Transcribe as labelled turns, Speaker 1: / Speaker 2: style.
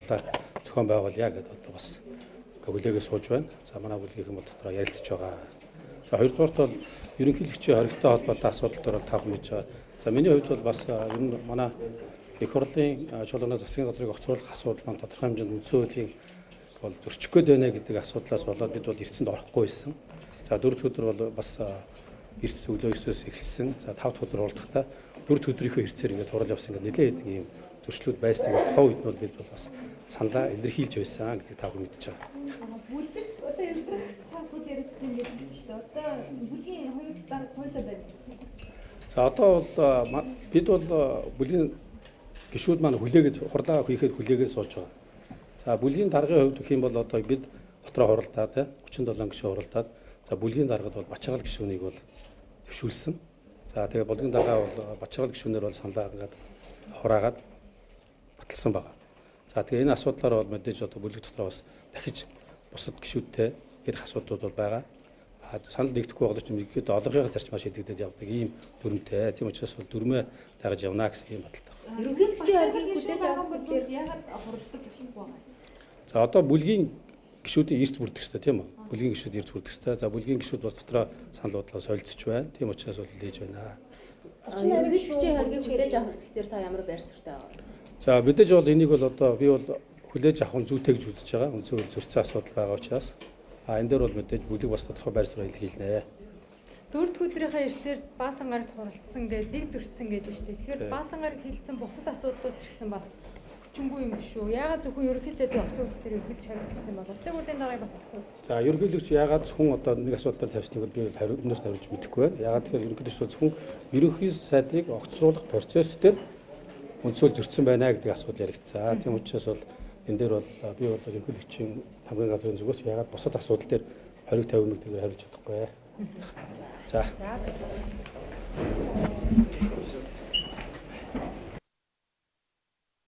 Speaker 1: асуудлаа зохион байгуулъя гэдэг одоо бас хүлээгээ сууж байна. За манай бүлгийнхэн бол дотроо ярилцж байгаа. За хоёрдугаарт бол ерөнхийлөгчийн хоригтой холбоотой асуудал дээр тав мэдж байгаа. За миний хувьд бол бас энэ манай их хурлын чуулганы засгийн газрыг огцруулах асуудал маань тодорхой хэмжээнд үндсэн хуулийн бол зөрчих гээд байна гэдэг асуудлаас болоод бид бол эрсэнд орохгүй байсан. За 4 дахь өдөр бол бас эрс өглөөсөөс эхэлсэн. За 5 дахь өдөр уулдахдаа 4 дахь өдрийнхөө эрсээр ингээд хурал явсан ингээд нэлээд ийм зөрчлүүд байсныг тухайн үед нь бид бол бас саналаа илэрхийлж байсан гэдгийг та бүхэн мэдж байгаа.
Speaker 2: Бүлэг одоо ерөнхийдөө асуудал яригдж байгаа юм шүү дээ. Одоо бүлгийн хоёр дарга хойлоо байна.
Speaker 1: За одоо бол бид бол бүлгийн гишүүд маань хүлээгээд хурлаа хийхэд хүлээгээд сууж байгаа. За бүлгийн даргын хувьд гэх юм бол одоо бид дотроо хуралдаад 37 гишүүн хуралдаад за бүлгийн даргад бол Бачаргал гишүүнийг бол төвшүүлсэн. За тэгээ бүлгийн дарга бол Бачаргал гишүүнээр бол саналаа ингээд хураагаад баталсан байгаа. За тэгээ энэ асуудлаар бол мэдээж одоо бүлэг дотроо бас дахиж бусад гишүүдтэй ярих асуудлууд бол байгаа. Санал нэгдэхгүй байгаа ч юм ихэд олонхын зарчмаар шийдэгдээд явдаг ийм дүрмтэй. Тийм учраас бол дүрмээ дагаж явна гэсэн ийм бодолтой.
Speaker 2: Ерөнхийлөгчийн хоргийг хүлээж авах гэхээр яагаад хуралдаж өгөх вэ?
Speaker 1: За одоо бүлгийн гишүүдийн эрс бүрдэх ёстой тийм үү? Бүлгийн гишүүд эрс бүрдэх ёстой. За бүлгийн гишүүд бас дотроо санал бодлоо солилцож байна. Тийм учраас бол хэлээж байна.
Speaker 2: Ерөнхийлөгчийн хоргийг хүлээж авах хэсгээр та ямар байр суурьтай байгаа?
Speaker 1: За мэдээж бол энийг бол одоо би бол хүлээж авах нь зүйтэй гэж үзэж байгаа. Үндсэн зөрчсөн асуудал байгаа учраас энэ дээр бол мэдээж бүлэг бас тодорхой байр суурь илэрхийлнэ.
Speaker 3: 4 дахь өдрийнхөө эрсээр Баасан гарагт хуралдсан гэдэг дэг зөрчсөн гэдэг шүү дээ. Тэгэхээр Баасан гараг хилцсэн бусад асуудлууд ч гэсэн бас хүчингүй юм шүү. Яагаад зөвхөн ерөнхий сайдын огцруулалт дээр хилж харагдсан бол улсын хурлын даргаыг бас огцруулсан.
Speaker 1: За ерөнхийлөгч яагаад зөвхөн одоо нэг асуулт дээр тавьсныг би өнөөс тавьж мэдэхгүй байна. Яагаад тэгэхээр ерөнхийлөгч зөвхөн ерөнхий сайдыг огцруулах процесс дээр үндсөөл зөрчсөн байна гэдэг асуудал яригдсан. Тийм учраас бол энэ дээр бол би бол ерөнхийлөгчийн тамгын газрын зүгээс яагаад бусад асуудал дээр хориг тавих мэгдгээр хариулж чадахгүй. За.